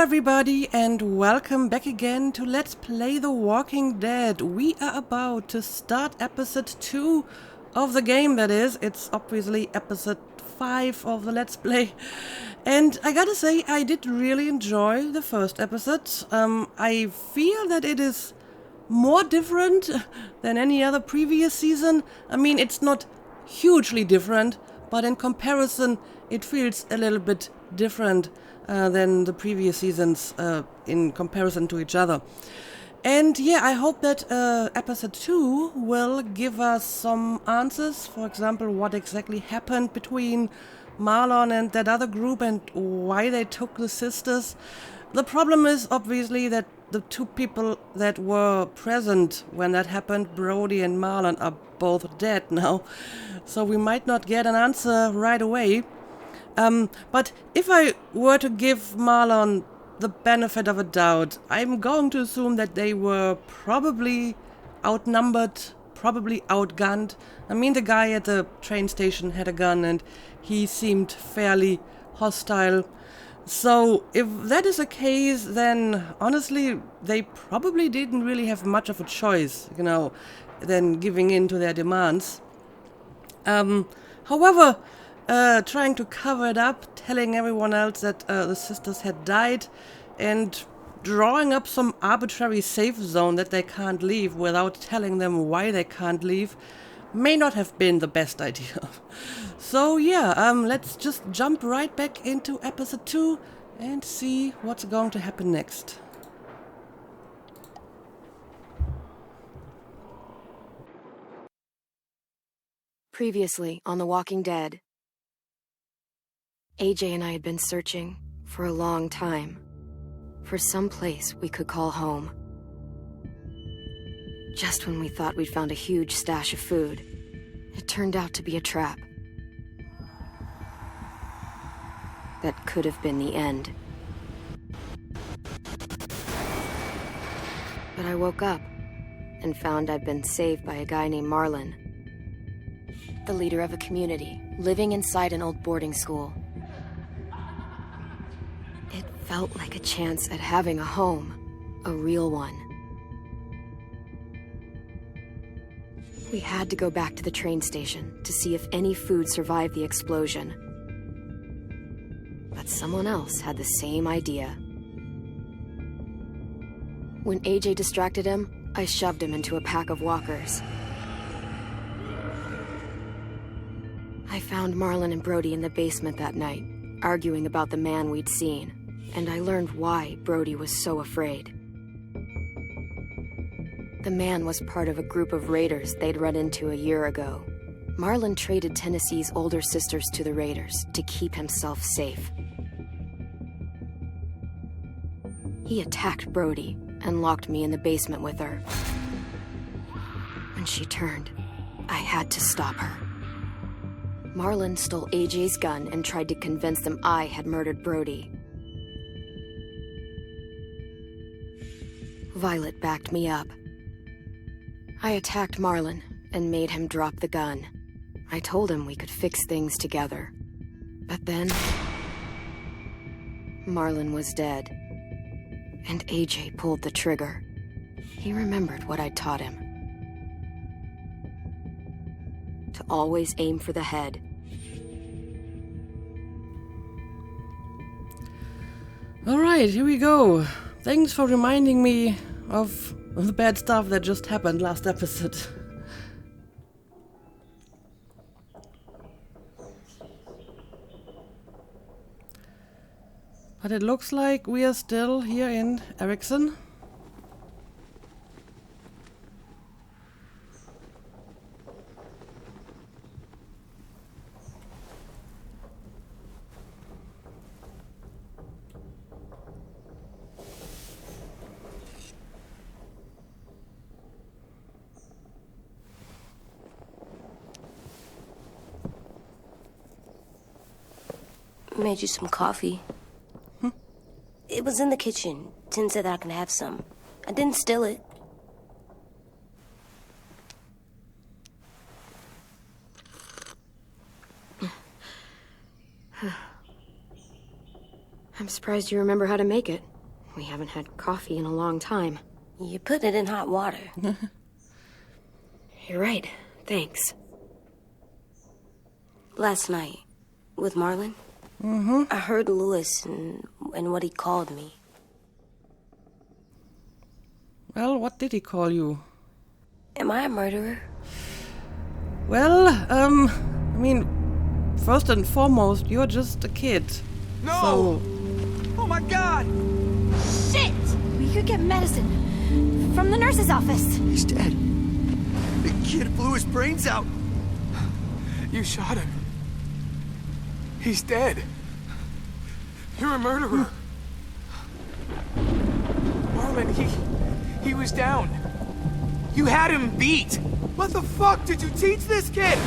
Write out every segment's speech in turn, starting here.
everybody, and welcome back again to Let's Play The Walking Dead. We are about to start episode 2 of the game, that is. It's obviously episode 5 of the Let's Play. And I gotta say, I did really enjoy the first episode. I feel that it is more different than any other previous season. I mean, it's not hugely different, but in comparison, it feels a little bit different than the previous seasons in comparison to each other. And yeah, I hope that episode 2 will give us some answers. For example, what exactly happened between Marlon and that other group and why they took the sisters. The problem is obviously that the two people that were present when that happened, Brody and Marlon, are both dead now. So we might not get an answer right away. But if I were to give Marlon the benefit of a doubt, I'm going to assume that they were probably outnumbered, probably outgunned. I mean, the guy at the train station had a gun and he seemed fairly hostile. So if that is the case, then honestly, they probably didn't really have much of a choice, than giving in to their demands. However, trying to cover it up, telling everyone else that the sisters had died, and drawing up some arbitrary safe zone that they can't leave without telling them why they can't leave, may not have been the best idea. So yeah, let's just jump right back into episode 2 and see what's going to happen next. Previously on The Walking Dead, AJ and I had been searching for a long time for some place we could call home. Just when we thought we'd found a huge stash of food, it turned out to be a trap. That could have been the end. But I woke up and found I'd been saved by a guy named Marlon, the leader of a community living inside an old boarding school. It felt like a chance at having a home, a real one. We had to go back to the train station to see if any food survived the explosion. But someone else had the same idea. When AJ distracted him, I shoved him into a pack of walkers. I found Marlon and Brody in the basement that night, arguing about the man we'd seen, and I learned why Brody was so afraid. The man was part of a group of raiders they'd run into a year ago. Marlon traded Tennessee's older sisters to the raiders to keep himself safe. He attacked Brody and locked me in the basement with her. When she turned, I had to stop her. Marlon stole AJ's gun and tried to convince them I had murdered Brody. Violet backed me up. I attacked Marlon and made him drop the gun. I told him we could fix things together. But then, Marlon was dead, and AJ pulled the trigger. He remembered what I'd taught him. To always aim for the head. Alright, here we go. Thanks for reminding me of the bad stuff that just happened last episode. But it looks like we are still here in Erickson. Made you some coffee. It was in the kitchen. Tim said that I can have some. I didn't steal it. I'm surprised you remember how to make it. We haven't had coffee in a long time. You put it in hot water. You're right. Thanks. Last night, with Marlon, I heard Louis and what he called me. Well, what did he call you? Am I a murderer? Well, I mean, first and foremost, you're just a kid. No! So, Oh my god! Shit! We could get medicine from the nurse's office. He's dead. The kid blew his brains out. You shot him. He's dead. You're a murderer. Marlon, he was down. You had him beat. What the fuck did you teach this kid?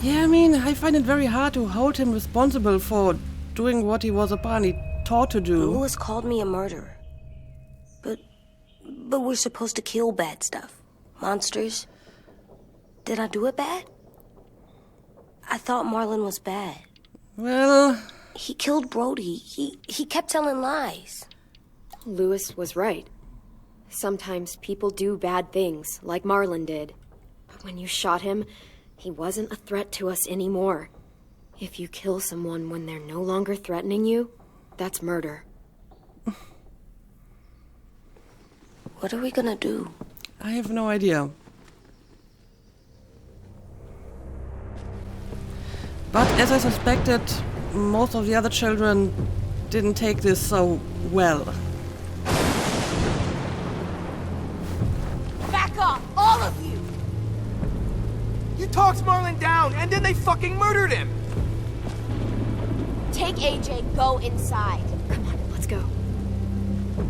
yeah, I mean, I find it very hard to hold him responsible for doing what he was apparently taught to do. Louis called me a murderer. But we're supposed to kill bad stuff. Monsters. Did I do it bad? I thought Marlon was bad. Well, He killed Brody. He kept telling lies. Louis was right. Sometimes people do bad things, like Marlon did. But when you shot him, he wasn't a threat to us anymore. If you kill someone when they're no longer threatening you, that's murder. What are we gonna do? I have no idea. But as I suspected, most of the other children didn't take this so well. Back off, all of you! You talked Marlon down, and then they fucking murdered him! Take AJ, go inside. Come on, let's go.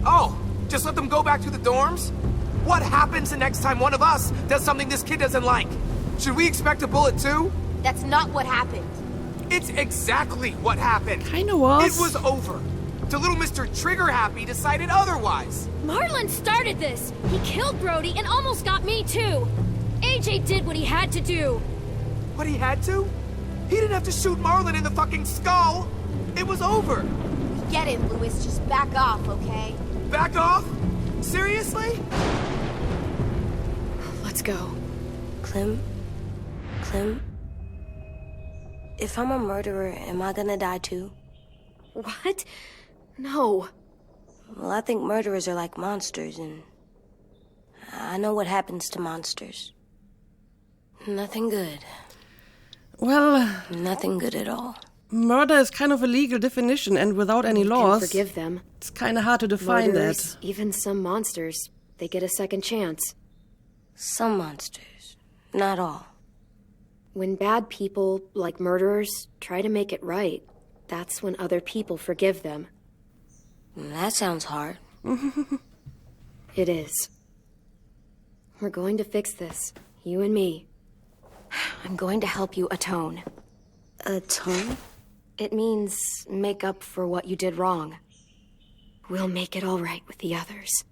Oh, just let them go back to the dorms? What happens the next time one of us does something this kid doesn't like? Should we expect a bullet too? That's not what happened. It's exactly what happened. Kinda was. It was over. The little Mr. Trigger Happy decided otherwise. Marlon started this! He killed Brody and almost got me too! AJ did what he had to do! What he had to? He didn't have to shoot Marlon in the fucking skull. It was over. We get it, Louis. Just back off, okay? Back off? Seriously? Let's go. Clem? If I'm a murderer, am I gonna die too? What? No. Well, I think murderers are like monsters, and I know what happens to monsters. Nothing good. Well, Nothing good at all. murder is kind of a legal definition, and without any Can laws, forgive them. it's kind of hard to define Murderers, that. even some monsters, they get a second chance. Some monsters. Not all. When bad people, like murderers, try to make it right, that's when other people forgive them. That sounds hard. It is. We're going to fix this, you and me. I'm going to help you atone. Atone? It means make up for what you did wrong. We'll make it all right with the others.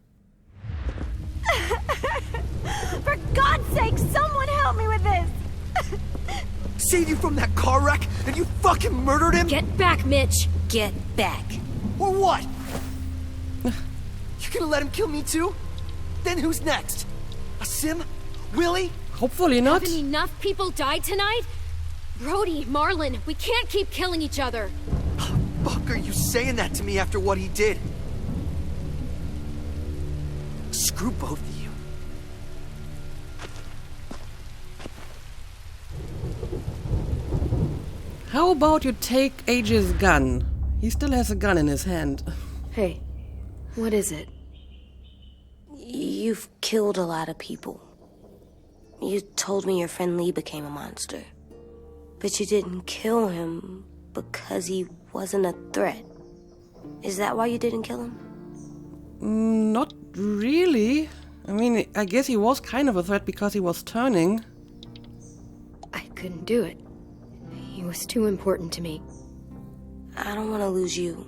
For God's sake, someone help me with this! Saved you from that car wreck, and you fucking murdered him? Get back, Mitch! Get back. Or what? You gonna let him kill me too? Then who's next? Sim? Willie? Hopefully not. Haven't enough people died tonight? Brody, Marlon, we can't keep killing each other. Fuck are you saying that to me after what he did? Screw both of you. How about you take AJ's gun? He still has a gun in his hand. Hey, what is it? You've killed a lot of people. You told me your friend Lee became a monster. But you didn't kill him because he wasn't a threat. Is that why you didn't kill him? Not really. I mean, I guess he was kind of a threat because he was turning. I couldn't do it. He was too important to me. I don't want to lose you.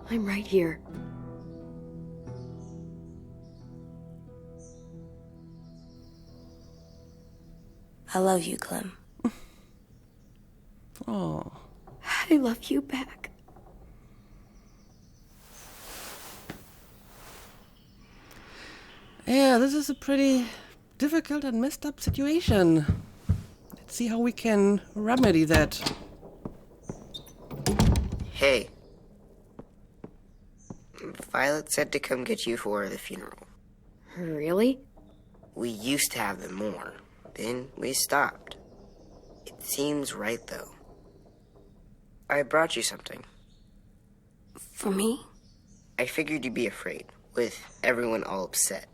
I'm right here. I love you, Clem. Oh. I love you back. Yeah, this is a pretty difficult and messed up situation. Let's see how we can remedy that. Hey. Violet said to come get you for the funeral. Really? We used to have them more. Then we stopped. It seems right, though. I brought you something. For me? I figured you'd be afraid, with everyone all upset.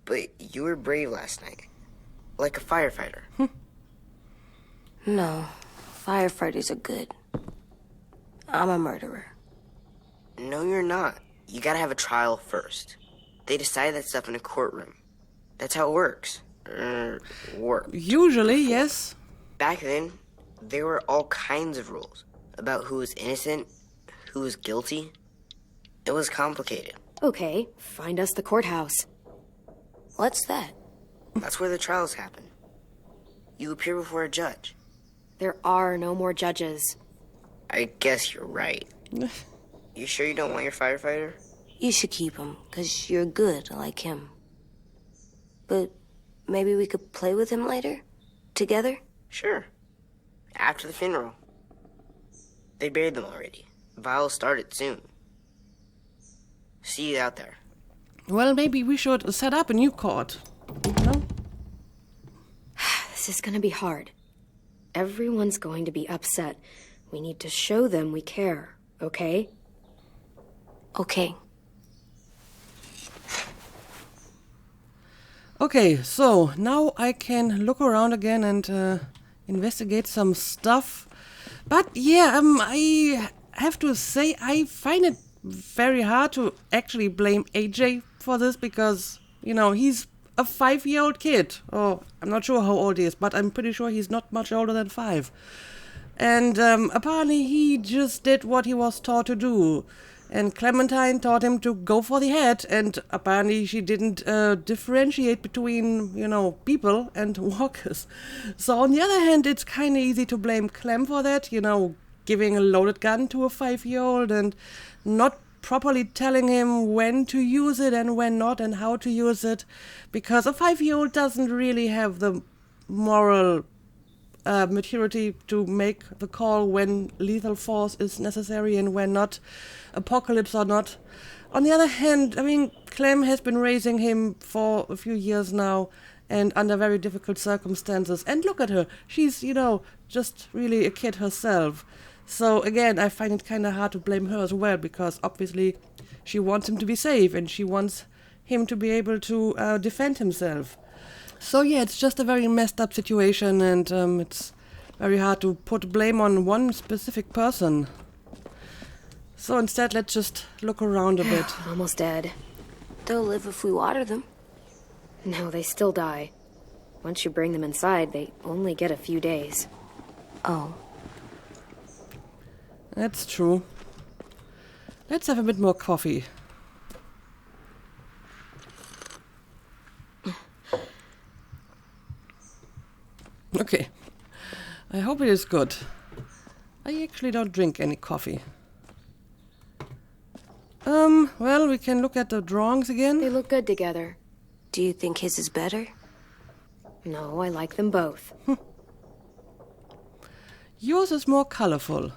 But you were brave last night. Like a firefighter. No. Firefighters are good. I'm a murderer. No, you're not. You gotta have a trial first. They decide that stuff in a courtroom. That's how it works. Work. Usually, yes. Back then, there were all kinds of rules about who was innocent, who was guilty. It was complicated. Okay, find us the courthouse. What's that? That's where the trials happen. You appear before a judge. There are no more judges. I guess you're right. You sure you don't want your firefighter? You should keep him, 'cause you're good like him. But maybe we could play with him later? Together? Sure. After the funeral. They buried them already. Vile'll start it soon. See you out there. Well, maybe we should set up a new court. No? This is gonna be hard. Everyone's going to be upset. We need to show them we care, okay? Okay. Okay, so now I can look around again and investigate some stuff. But yeah, I have to say I find it very hard to actually blame AJ for this because, you know, he's a 5-year-old kid. Oh, I'm not sure how old he is, but I'm pretty sure he's not much older than 5. And apparently he just did what he was taught to do. And Clementine taught him to go for the head, and apparently she didn't differentiate between, you know, people and walkers. So on the other hand, it's kind of easy to blame Clem for that, you know, giving a loaded gun to a 5-year-old and not properly telling him when to use it and when not and how to use it, because a 5-year-old doesn't really have the moral maturity to make the call when lethal force is necessary and when not, apocalypse or not. On the other hand, I mean, Clem has been raising him for a few years now and under very difficult circumstances. And look at her. She's, you know, just really a kid herself. So again, I find it kind of hard to blame her as well because obviously she wants him to be safe and she wants him to be able to defend himself. So yeah, it's just a very messed up situation and it's very hard to put blame on one specific person. So instead, let's just look around a bit. Almost dead. They'll live if we water them. No, they still die. Once you bring them inside, they only get a few days. Oh. That's true. Let's have a bit more coffee. Okay. I hope it is good. I actually don't drink any coffee. Well, we can look at the drawings again. They look good together. Do you think his is better? No, I like them both. Yours is more colorful.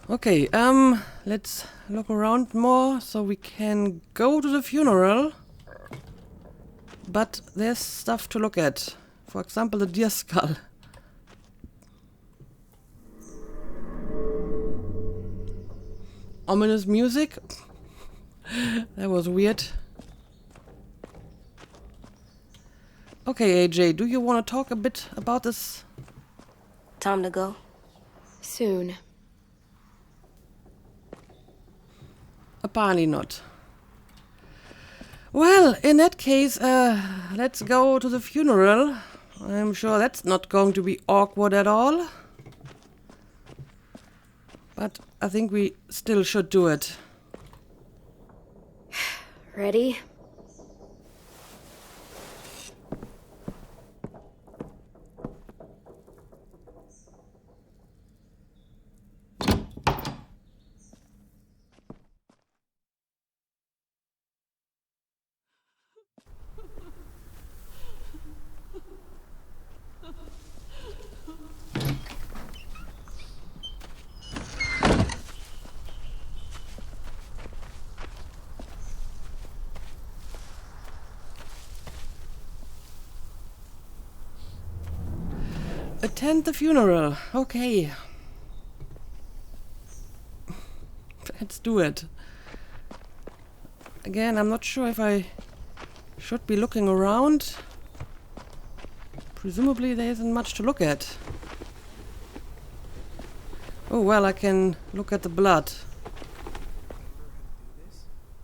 Okay, let's look around more so we can go to the funeral. But there's stuff to look at. For example, the deer skull. Ominous music. That was weird. Okay, AJ, do you want to talk a bit about this? Time to go? Soon. Apparently not. Well, in that case, let's go to the funeral. I'm sure that's not going to be awkward at all. But I think we still should do it. Ready? attend the funeral. Okay. Let's do it. Again, I'm not sure if I should be looking around. Presumably there isn't much to look at. Oh, well, I can look at the blood.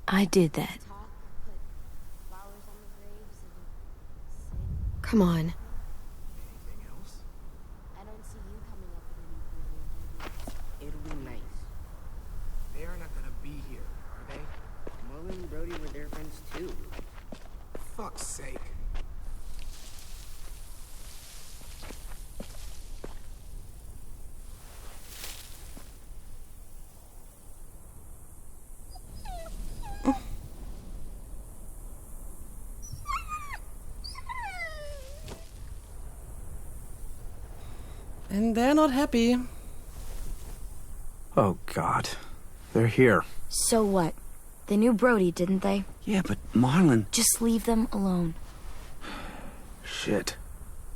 I did that. Come on. It'll be nice. They are not gonna be here, are they? Marlon and Brody were their friends too. Fuck's sake. And they're not happy. Oh, God. They're here. So what? They knew Brody, didn't they? Yeah, but Marlon... Just leave them alone. Shit.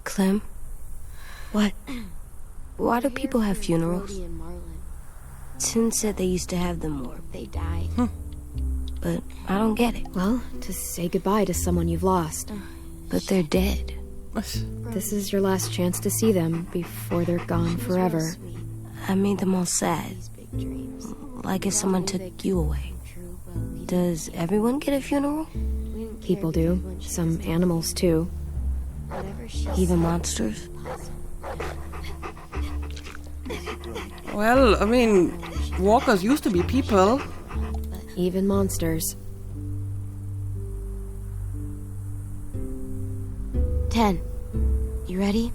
Clem? What? Why do people have funerals? Brody and Marlon. Tin said they used to have them more, They died. but I don't get it. Well, to say goodbye to someone you've lost. But they're dead. This is your last chance to see them before they're gone forever. I made them all sad. Like if someone took you away. Does everyone get a funeral? People do. Some animals, too. Even monsters? Well, I mean, walkers used to be people. Even monsters. 10. You ready?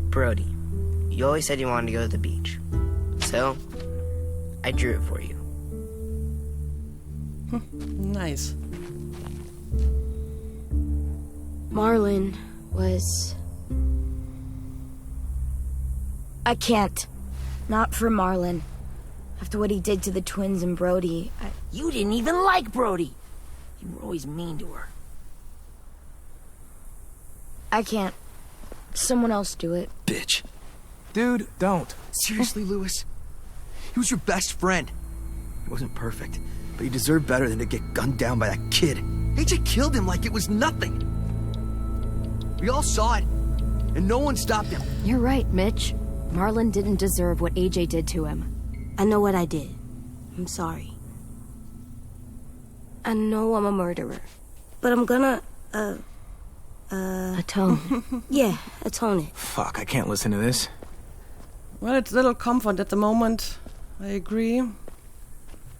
Brody, you always said you wanted to go to the beach. So, I drew it for you. Nice. Marlon was... I can't. Not for Marlon. After what he did to the twins and Brody, You didn't even like Brody. You were always mean to her. I can't. Someone else do it. Bitch. Dude, don't. Seriously, Lewis? He was your best friend. He wasn't perfect, but he deserved better than to get gunned down by that kid. AJ killed him like it was nothing. We all saw it, and no one stopped him. You're right, Mitch. Marlon didn't deserve what AJ did to him. I know what I did. I'm sorry. I know I'm a murderer. But I'm gonna, Atone. yeah, atone it. Fuck, I can't listen to this. Well, it's little comfort at the moment. I agree.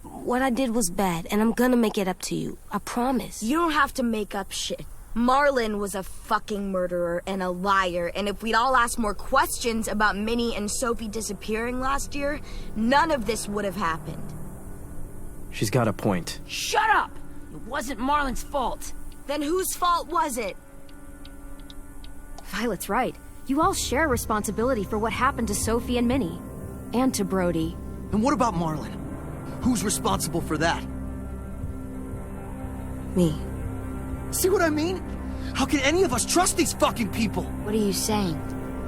What I did was bad, and I'm gonna make it up to you. I promise. You don't have to make up shit. Marlon was a fucking murderer and a liar, and if we'd all asked more questions about Minnie and Sophie disappearing last year, none of this would have happened. She's got a point. Shut up! It wasn't Marlon's fault. Then whose fault was it? Violet's right. You all share responsibility for what happened to Sophie and Minnie. And to Brody. And what about Marlon? Who's responsible for that? Me. See what I mean? How can any of us trust these fucking people? What are you saying?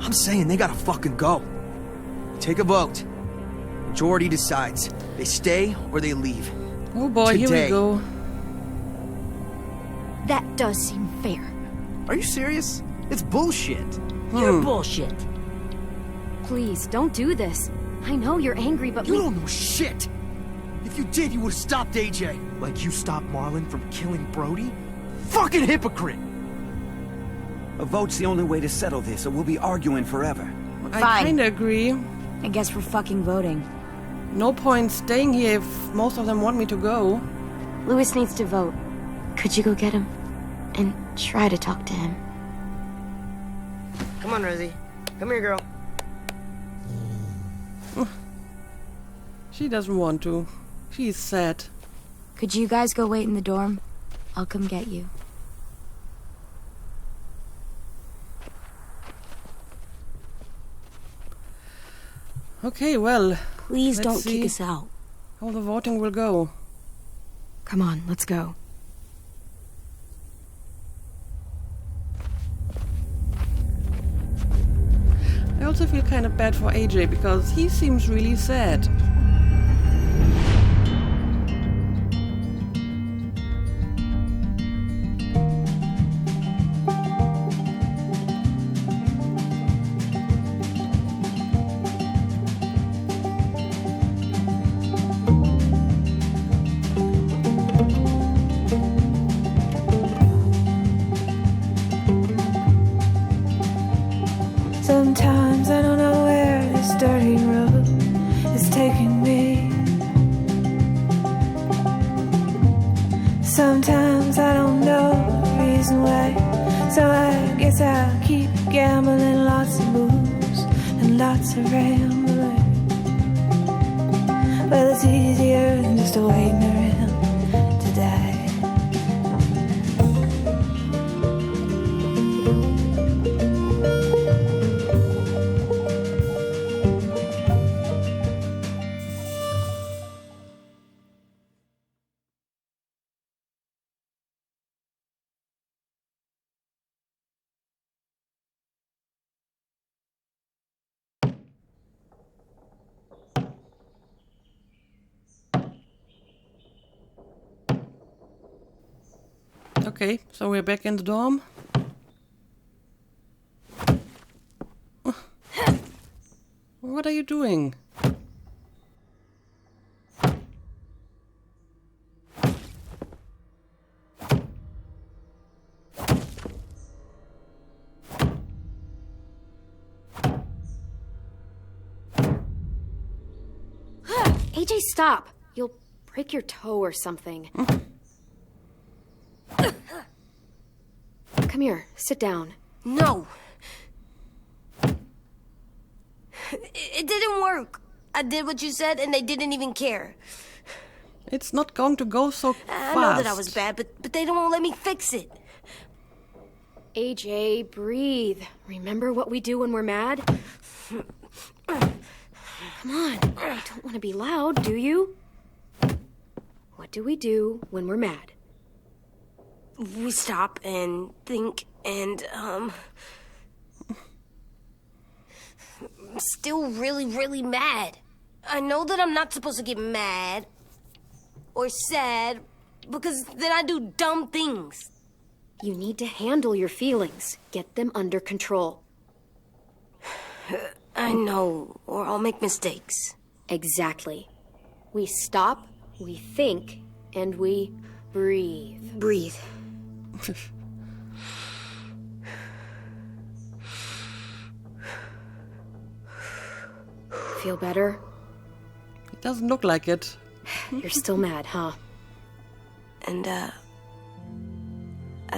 I'm saying they gotta fucking go. Take a vote. Majority decides. They stay or they leave. Oh boy, here we Today. go. That does seem fair. Are you serious? It's bullshit. You're bullshit. Please, don't do this. I know you're angry, but You don't know shit. If you did, you would've stopped AJ. Like you stopped Marlon from killing Brody? Fucking hypocrite! A vote's the only way to settle this, or we'll be arguing forever. I Fine. kinda agree. I guess we're fucking voting. No point staying here if most of them want me to go. Lewis needs to vote. Could you go get him? And try to talk to him. Come on, Rosie. Come here, girl. She doesn't want to. She's sad. Could you guys go wait in the dorm? I'll come get you. Okay, well, Please Let's don't see. kick us out. how the voting will go. Come on, let's go. also feel kind of bad for AJ because he seems really sad. Sometimes I don't know where this dirty road is taking me. Sometimes I don't know the reason why, so I guess I'll keep gambling, lots of moves and lots of rambling. Well, it's easier than just waiting around to die. Okay, so we're back in the dorm. What are you doing? AJ, stop! You'll break your toe or something. Come here, sit down. No. It didn't work. I did what you said and they didn't even care. It's not going to go so fast. I know that I was bad, but they don't let me fix it. AJ, breathe. Remember what we do when we're mad? Come on, you don't want to be loud, do you? What do we do when we're mad? We stop and think and, I'm still really, really mad. I know that I'm not supposed to get mad or sad because then I do dumb things. You need to handle your feelings. Get them under control. I know, or I'll make mistakes. Exactly. We stop, we think, and we breathe. Breathe. Feel better? It doesn't look like it. You're still mad, huh? And, I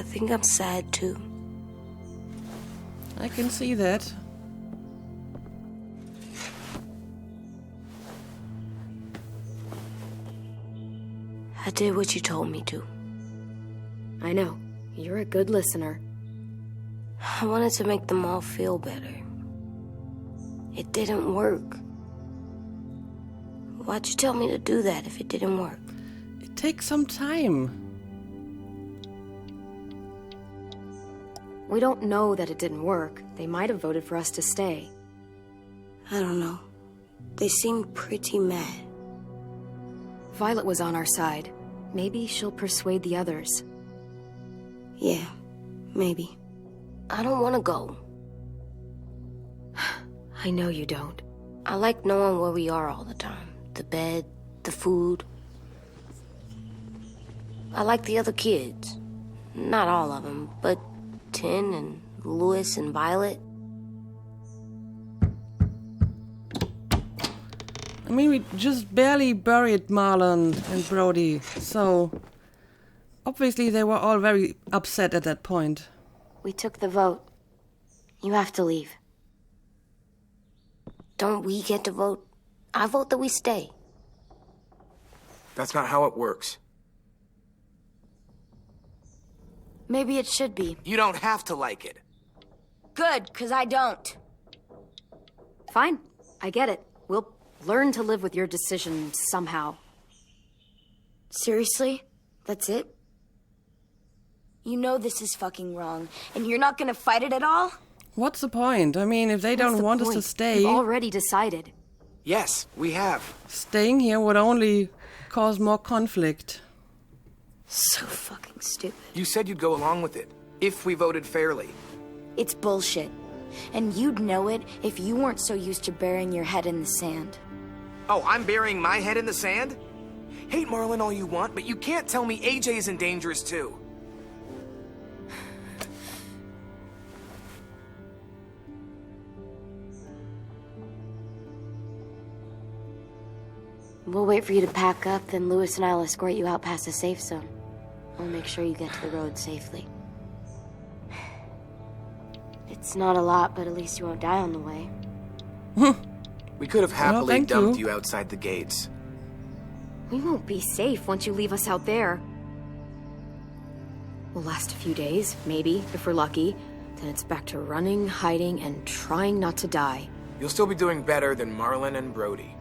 think I'm sad, too. I can see that. I did what you told me to. I know. You're a good listener. I wanted to make them all feel better. It didn't work. Why'd you tell me to do that if it didn't work? It takes some time. We don't know that it didn't work. They might have voted for us to stay. I don't know. They seemed pretty mad. Violet was on our side. Maybe she'll persuade the others. Yeah, maybe. I don't want to go. I know you don't. I like knowing where we are all the time. The bed, the food. I like the other kids. Not all of them, but Tin and Louis and Violet. I mean, we just barely buried Marlon and Brody, so obviously they were all very upset at that point. We took the vote. You have to leave. Don't we get to vote? I vote that we stay. That's not how it works. Maybe it should be. You don't have to like it. Good, 'cause I don't. Fine. I get it. We'll learn to live with your decision somehow. Seriously? That's it? You know this is fucking wrong, and you're not gonna fight it at all? What's the point? I mean, if they What's don't the want us point? to stay, We've already decided. Yes, we have. staying here would only cause more conflict. So fucking stupid. You said you'd go along with it, if we voted fairly. It's bullshit. And you'd know it if you weren't so used to burying your head in the sand. Oh, I'm burying my head in the sand? Hate Marlon all you want, but you can't tell me AJ isn't dangerous too. We'll wait for you to pack up, then Lewis and I'll escort you out past the safe zone. We'll make sure you get to the road safely. It's not a lot, but at least you won't die on the way. We could have happily thank dumped you. you outside the gates. We won't be safe once you leave us out there. We'll last a few days, maybe, if we're lucky. Then it's back to running, hiding, and trying not to die. You'll still be doing better than Marlon and Brody.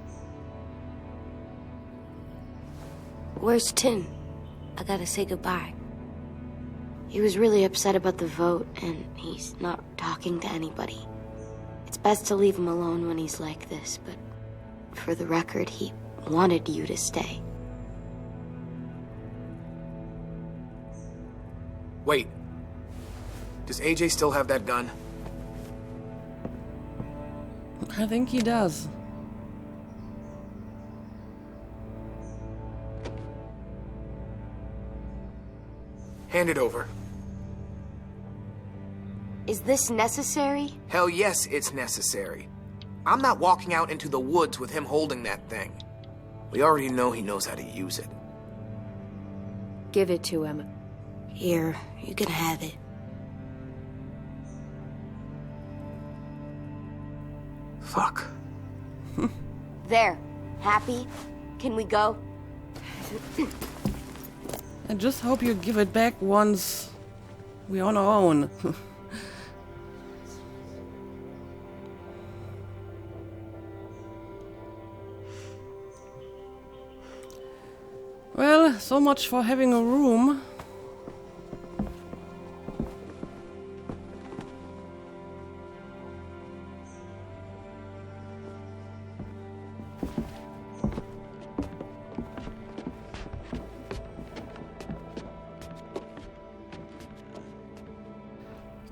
Where's Tin? I gotta say goodbye. He was really upset about the vote, and he's not talking to anybody. It's best to leave him alone when he's like this, but for the record, he wanted you to stay. Wait. Does AJ still have that gun? I think he does. Hand it over. Is this necessary? Hell yes, it's necessary. I'm not walking out into the woods with him holding that thing. We already know he knows how to use it. Give it to him. Here, you can have it. Fuck. There. Happy? Can we go? I just hope you give it back once we're on our own. Well, so much for having a room.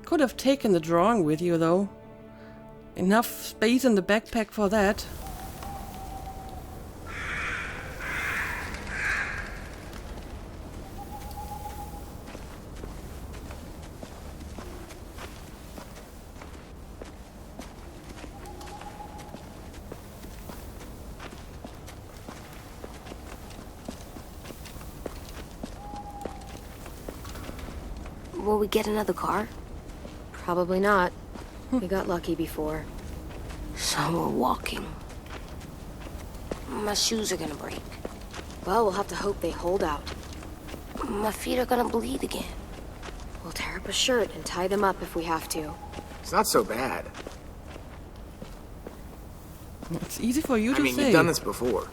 Could have taken the drawing with you, though. Enough space in the backpack for that. Will we get another car? Probably not. We got lucky before. So we're walking. My shoes are gonna break. Well, we'll have to hope they hold out. My feet are gonna bleed again. We'll tear up a shirt and tie them up if we have to. It's not so bad. It's easy for you to I mean, say. you've done this before.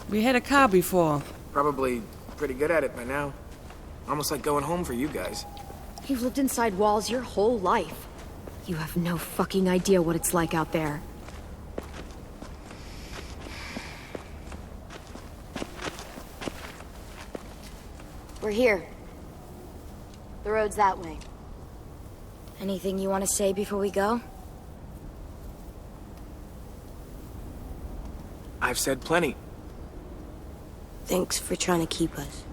We had a car before. Probably pretty good at it by now. Almost like going home for you guys. You've lived inside walls your whole life. You have no fucking idea what it's like out there. We're here. The road's that way. Anything you want to say before we go? I've said plenty. Thanks for trying to keep us.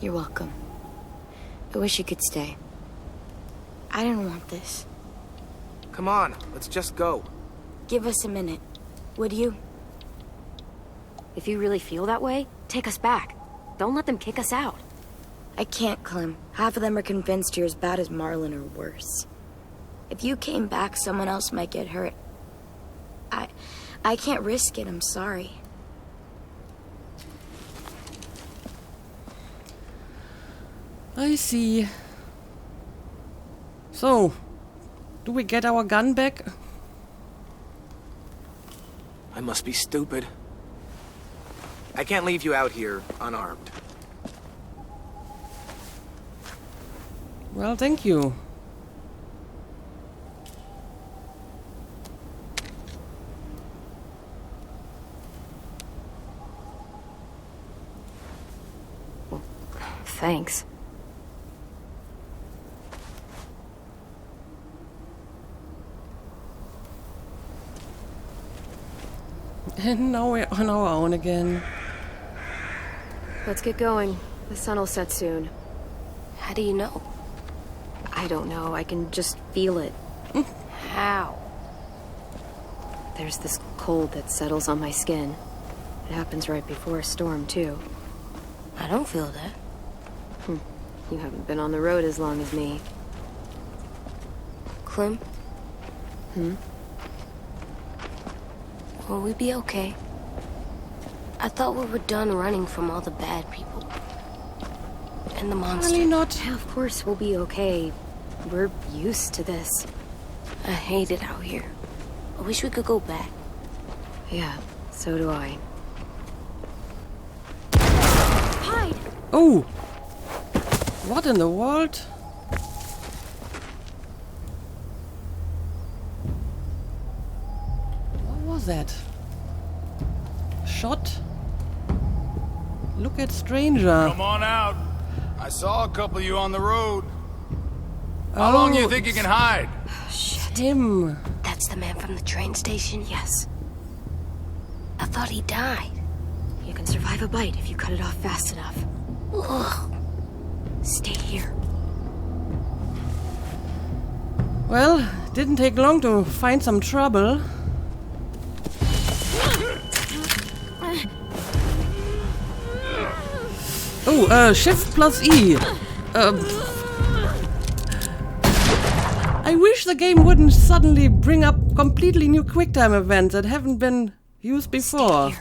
You're welcome. I wish you could stay. I didn't want this. Come on, let's just go. Give us a minute, would you? If you really feel that way, take us back. Don't let them kick us out. I can't, Clem. Half of them are convinced you're as bad as Marlon or worse. If you came back, someone else might get hurt. I can't risk it, I'm sorry. I see. So, do we get our gun back? I must be stupid. I can't leave you out here unarmed. Well, thank you. thanks. And now we're on our own again. Let's get going. The sun will set soon. How do you know? I don't know. I can just feel it. How? There's this cold that settles on my skin. It happens right before a storm, too. I don't feel that. You haven't been on the road as long as me. Clem? Will we be okay? I thought we were done running from all the bad people. And the monsters. Really not. Yeah, of course we'll be okay. We're used to this. I hate it out here. I wish we could go back. Yeah, so do I. Hide! Oh! What in the world? What was that? Shot? Look at stranger. Come on out. I saw a couple of you on the road. How long do you think you can hide? Shit. Him. That's the man from the train station? Yes. I thought he died. You can survive a bite if you cut it off fast enough. Ugh. Stay here. Well, didn't take long to find some trouble. Oh, Shift plus E. I wish the game wouldn't suddenly bring up completely new QuickTime events that haven't been used before.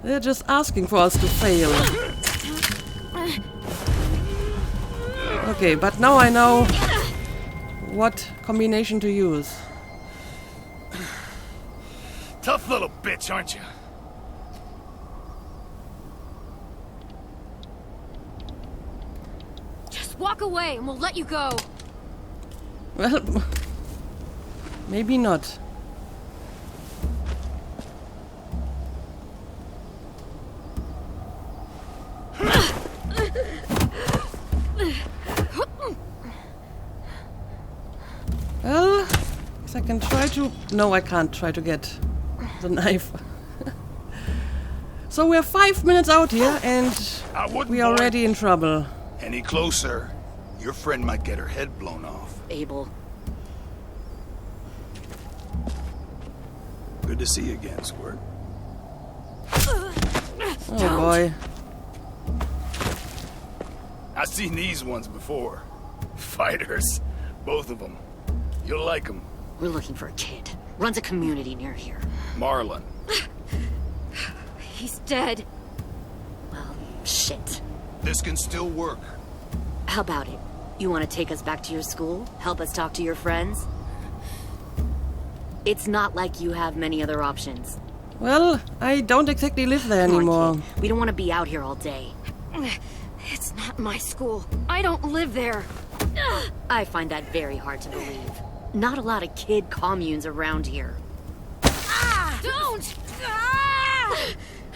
They're just asking for us to fail. Okay, but now I know what combination to use. Tough little bitch, aren't you? Just walk away and we'll let you go. Well, maybe not. Well, guess I can try to... No, I can't try to get the knife. So we're 5 minutes out here and we are already in trouble. Any closer, your friend might get her head blown off. Abel. Good to see you again, Squirt. Oh boy. I've seen these ones before. Fighters. Both of them. You'll like them. We're looking for a kid. Runs a community near here. Marlon. He's dead. Well, shit. This can still work. How about it? You want to take us back to your school? Help us talk to your friends? It's not like you have many other options. Well, I don't exactly live there anymore. Come on, kid. We don't want to be out here all day. It's not my school. I don't live there. I find that very hard to believe. Not a lot of kid communes around here. Don't!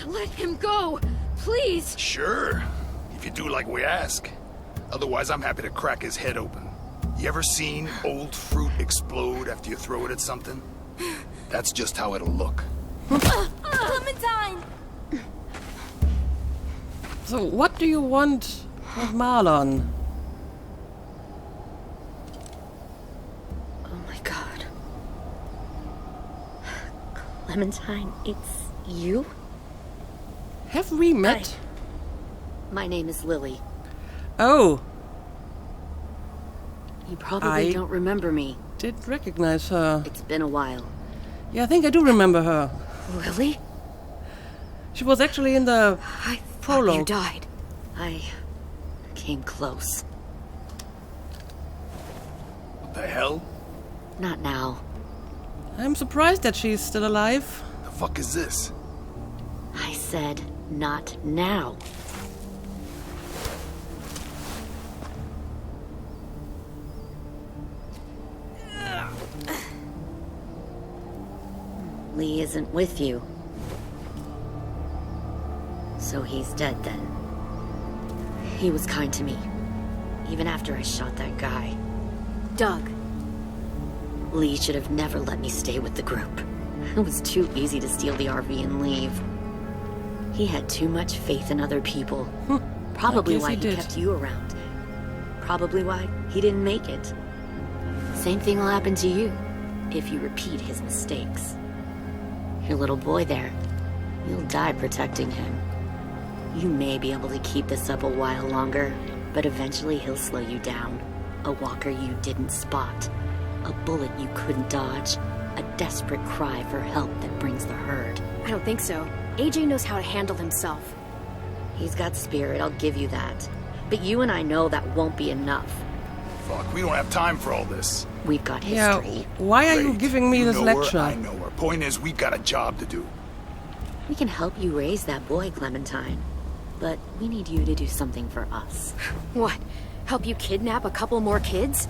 Let him go, please. Sure, if you do like we ask. Otherwise, I'm happy to crack his head open. You ever seen old fruit explode after you throw it at something? That's just how it'll look. Clementine! So what do you want with Marlon? Oh my god. Clementine, it's you? Have we met? Hi. My name is Lily. Oh. You probably don't remember me. Did recognize her. It's been a while. Yeah, I think I do remember her. Lily? She was actually in the prologue. You died. I came close. What the hell? Not now. I'm surprised that she's still alive. The fuck is this? I said not now. Lee isn't with you. So he's dead then. He was kind to me, even after I shot that guy. Doug. Lee should have never let me stay with the group. It was too easy to steal the RV and leave. He had too much faith in other people. Probably why he kept you around. Probably why he didn't make it. Same thing will happen to you if you repeat his mistakes. Your little boy there, you'll die protecting him. You may be able to keep this up a while longer, but eventually he'll slow you down. A walker you didn't spot. A bullet you couldn't dodge. A desperate cry for help that brings the herd. I don't think so. AJ knows how to handle himself. He's got spirit, I'll give you that. But you and I know that won't be enough. Fuck, we don't have time for all this. We've got Yeah, history. why are you giving me this lecture? I know her. Point is, we've got a job to do. We can help you raise that boy, Clementine. But we need you to do something for us. What? Help you kidnap a couple more kids?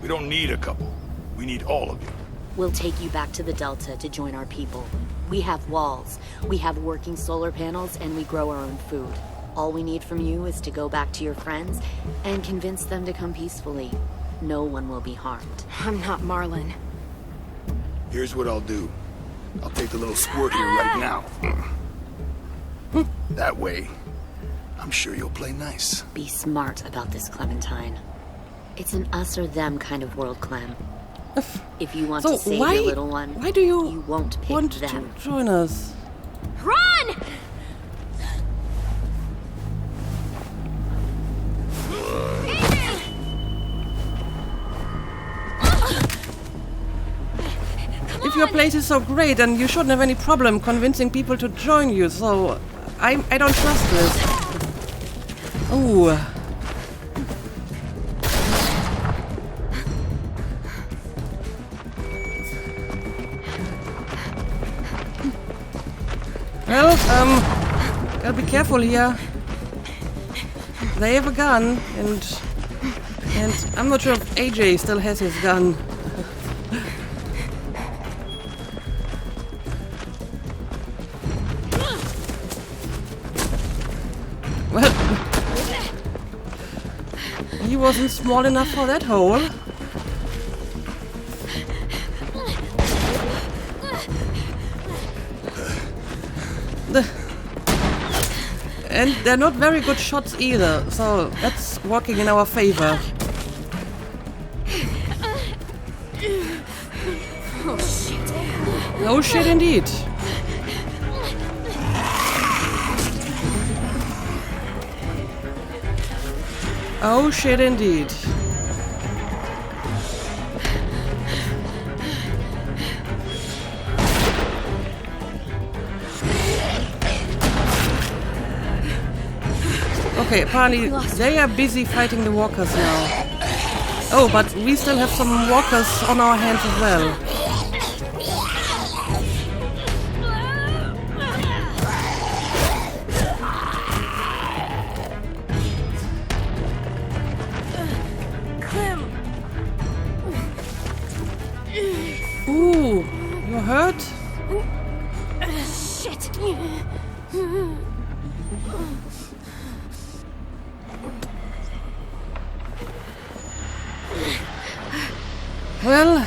We don't need a couple. We need all of you. We'll take you back to the Delta to join our people. We have walls, we have working solar panels, and we grow our own food. All we need from you is to go back to your friends and convince them to come peacefully. No one will be harmed. I'm not Marlon. Here's what I'll do. I'll take the little squirt here right now. That way, I'm sure you'll play nice. Be smart about this, Clementine. It's an us or them kind of world, Clem. If you want to save your little one, why do you won't pick want them. to join us? Run! If your place is so great, then you shouldn't have any problem convincing people to join you, so I don't trust this. Ooh. Well, gotta be careful here. They have a gun, and I'm not sure if AJ still has his gun. Well, he wasn't small enough for that hole. And they're not very good shots either, so that's working in our favor. Oh shit. Oh shit indeed. Oh shit indeed. Okay, apparently they are busy fighting the walkers now. Oh, but we still have some walkers on our hands as well. Ooh, you hurt? Shit. Well,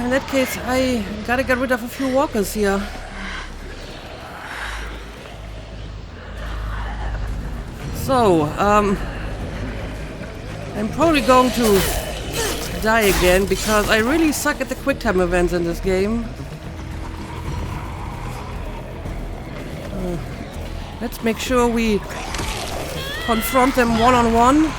in that case, I gotta get rid of a few walkers here. So, I'm probably going to die again because I really suck at the quick time events in this game. Let's make sure we confront them one-on-one.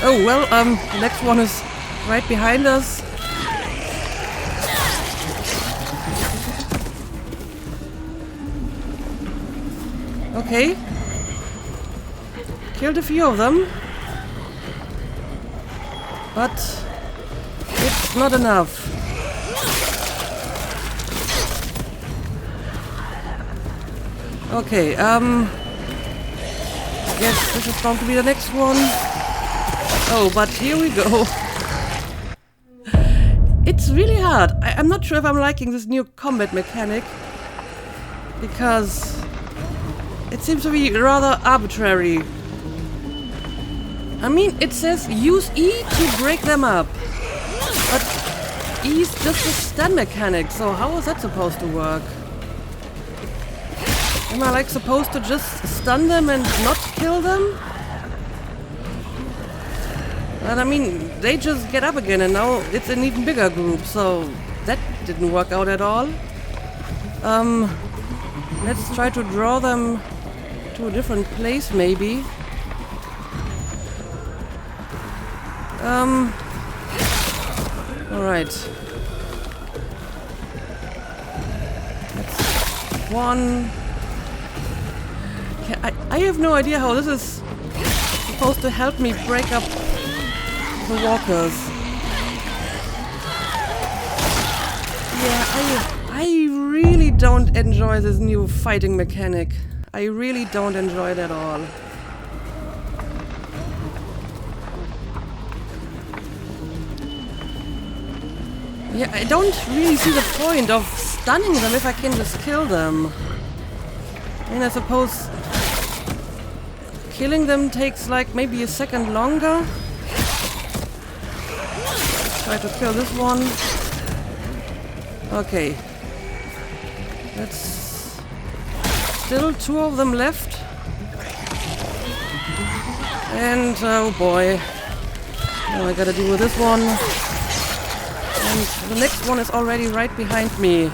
Oh, well, the next one is right behind us. Okay. Killed a few of them. But it's not enough. Okay, yes, this is going to be the next one. Oh, but here we go. It's really hard. I'm not sure if I'm liking this new combat mechanic, because it seems to be rather arbitrary. I mean, it says use E to break them up, but E is just a stun mechanic, so how is that supposed to work? Am I like supposed to just stun them and not kill them? But I mean, they just get up again and now it's an even bigger group, so that didn't work out at all. Let's try to draw them to a different place, maybe. Alright. That's one. I have no idea how this is supposed to help me break up the walkers. Yeah, I really don't enjoy this new fighting mechanic. I really don't enjoy it at all. Yeah, I don't really see the point of stunning them if I can just kill them. I mean, I suppose killing them takes like maybe a second longer. Try to kill this one. Okay. That's still 2 of them left. And oh boy. Now I gotta deal with this one. And the next one is already right behind me.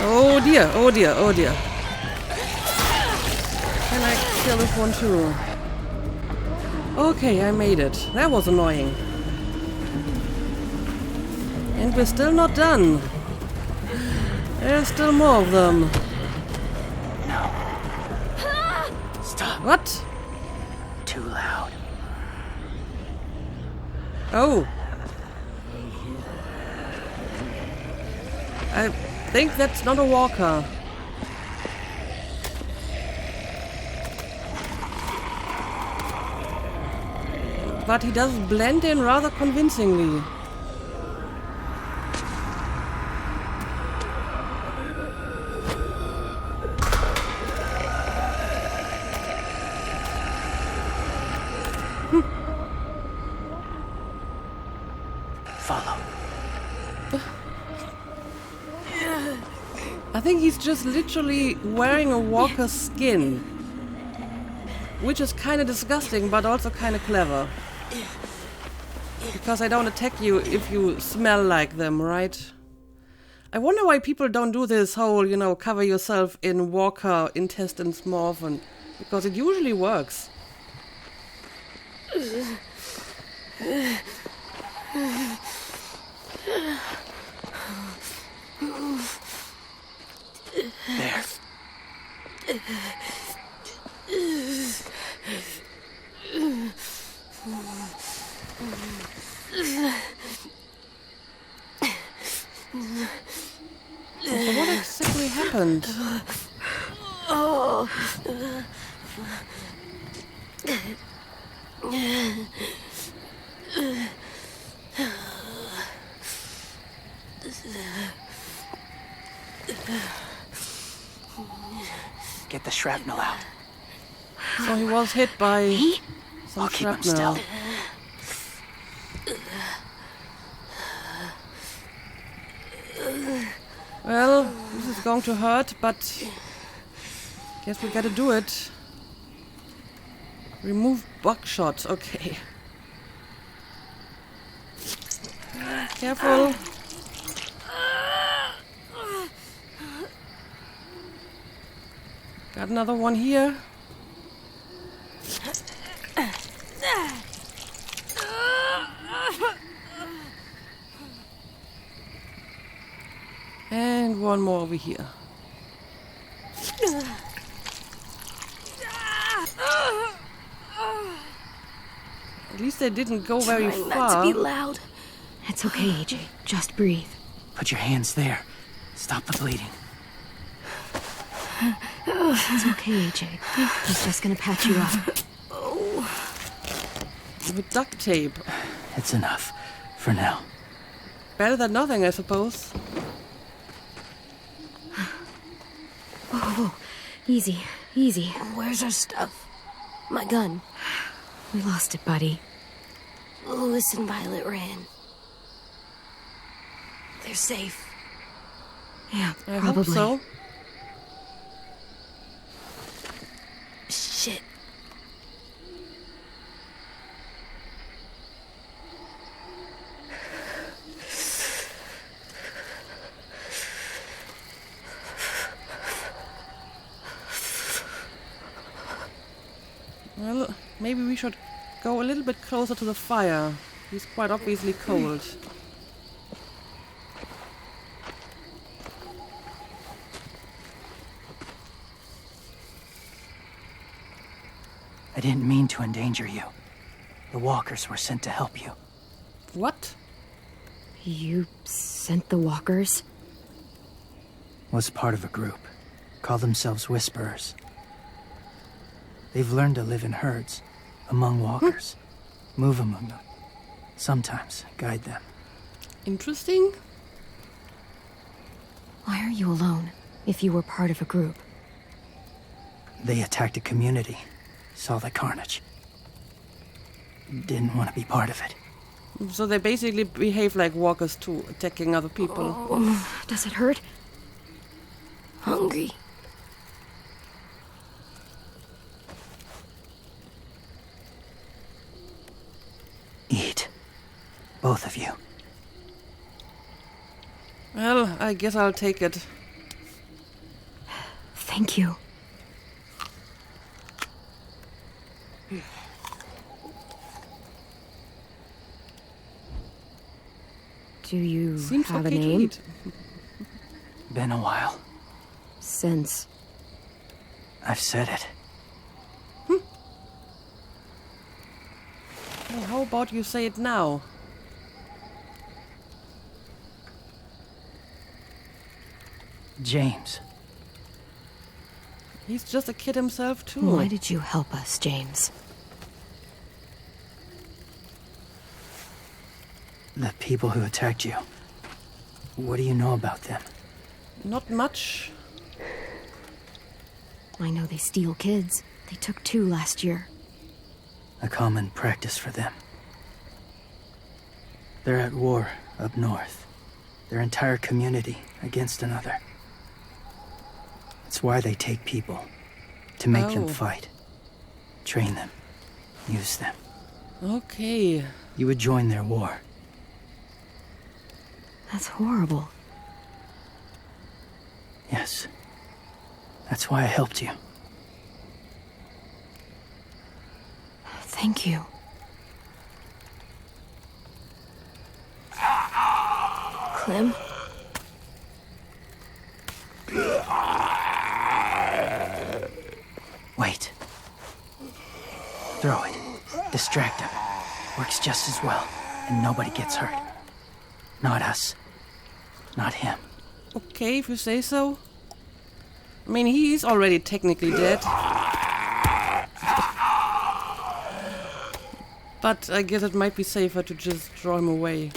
Oh dear, oh dear, oh dear. Can I kill this one too? Okay, I made it. That was annoying. And we're still not done. There's still more of them. No. Stop. What? Too loud. Oh. I think that's not a walker. But he does blend in rather convincingly. Follow. I think he's just literally wearing a walker's skin. Which is kind of disgusting, but also kind of clever. Because I don't attack you if you smell like them, right? I wonder why people don't do this whole, you know, cover yourself in walker intestines more often. Because it usually works. There. So what exactly happened? Oh. Get the shrapnel out. So he was hit by some I'll keep him shrapnel. still. Well, this is going to hurt, but guess we gotta do it. Remove buckshot, okay. Careful. Got another one here. And one more over here. At least they didn't go very Trying far. not to be loud. It's okay, AJ. Just breathe. Put your hands there. Stop the bleeding. It's okay, AJ. He's just gonna patch you up. With duct tape. It's enough. For now. Better than nothing, I suppose. Whoa. Easy. Easy. Where's our stuff? My gun. We lost it, buddy. Louis and Violet ran. They're safe. Yeah, I probably. hope so. Shit. Well, maybe we should go a little bit closer to the fire. He's quite obviously cold. I didn't mean to endanger you. The walkers were sent to help you. What? You sent the walkers? Was part of a group. Call themselves Whisperers. They've learned to live in herds, among walkers. Move among them. Sometimes guide them. Interesting. Why are you alone, if you were part of a group? They attacked a community. Saw the carnage. Didn't want to be part of it. So they basically behave like walkers too, attacking other people. Oh, does it hurt? Hungry. Eat. Both of you. Well, I guess I'll take it. Thank you. Do you Seems have okay a to name? eat. Been a while. Since. I've said it. Well, how about you say it now? James. He's just a kid himself too. Why did you help us, James? The people who attacked you. What do you know about them? Not much. I know they steal kids. They took 2 last year. A common practice for them. They're at war up north. Their entire community against another. It's why they take people. To make them fight. Train them. Use them. Okay. You would join their war. That's horrible. Yes. That's why I helped you. Thank you. Clem? Wait. Throw it. Distract him. Works just as well, and nobody gets hurt. Not us. Not him. Okay, if you say so. I mean, he's already technically dead. But I guess it might be safer to just draw him away.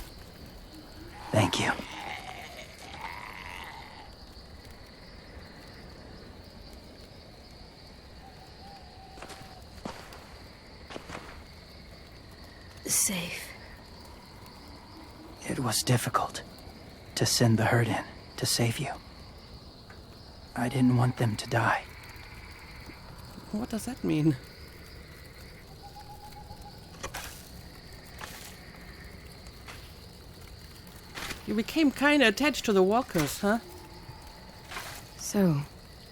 Thank you. Safe. It was difficult to send the herd in to save you. I didn't want them to die. What does that mean? You became kinda attached to the walkers, huh? So,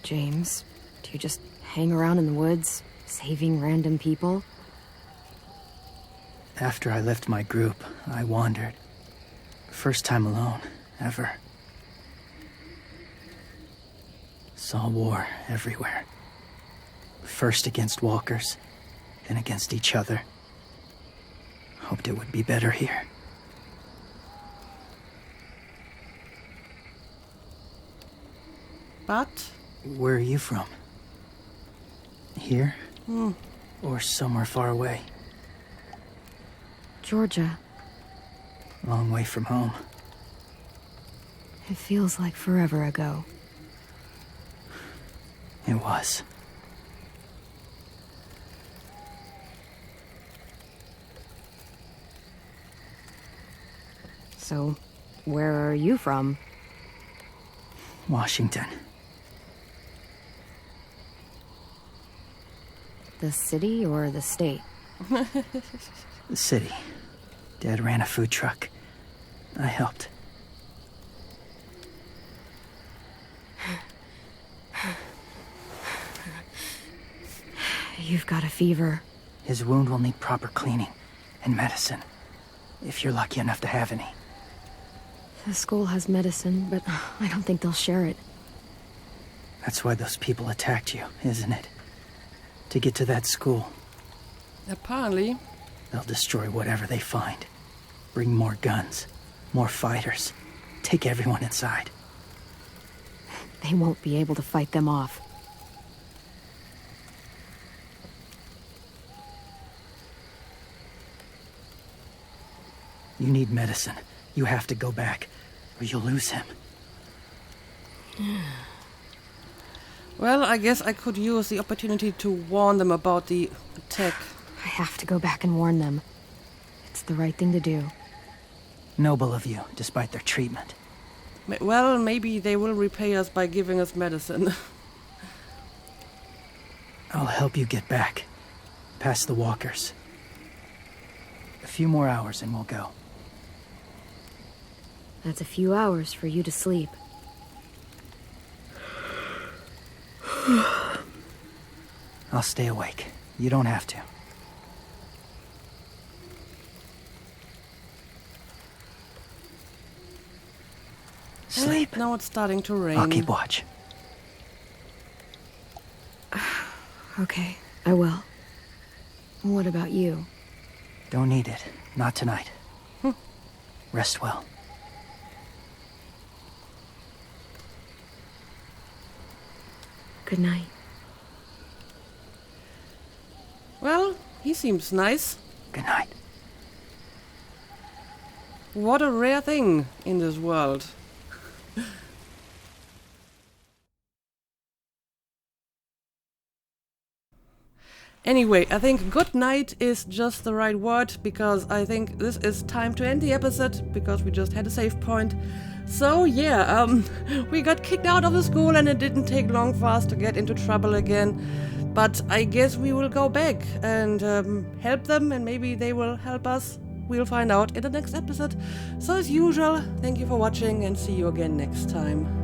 James, do you just hang around in the woods, saving random people? After I left my group, I wandered. First time alone, ever. Saw war everywhere. First against walkers, then against each other. Hoped it would be better here. But? Where are you from? Here? Or somewhere far away? Georgia. Long way from home. It feels like forever ago. It was. So, where are you from? Washington. The city or the state? The city. Dad ran a food truck. I helped. You've got a fever. His wound will need proper cleaning and medicine, if you're lucky enough to have any. The school has medicine, but I don't think they'll share it. That's why those people attacked you, isn't it? To get to that school. Apparently. They'll destroy whatever they find. Bring more guns, more fighters. Take everyone inside. They won't be able to fight them off. You need medicine. You have to go back, or you'll lose him. Well, I guess I could use the opportunity to warn them about the attack. I have to go back and warn them. It's the right thing to do. Noble of you, despite their treatment. Well, maybe they will repay us by giving us medicine. I'll help you get back. Past the walkers. A few more hours and we'll go. That's a few hours for you to sleep. I'll stay awake. You don't have to. Sleep. And now it's starting to rain. I'll keep watch. Okay, I will. What about you? Don't need it. Not tonight. Rest well. Good night. Well, he seems nice. Good night. What a rare thing in this world. Anyway, I think good night is just the right word, because I think this is time to end the episode, because we just had a save point. So yeah, we got kicked out of the school and it didn't take long for us to get into trouble again. But I guess we will go back and help them, and maybe they will help us. We'll find out in the next episode. So as usual, thank you for watching and see you again next time.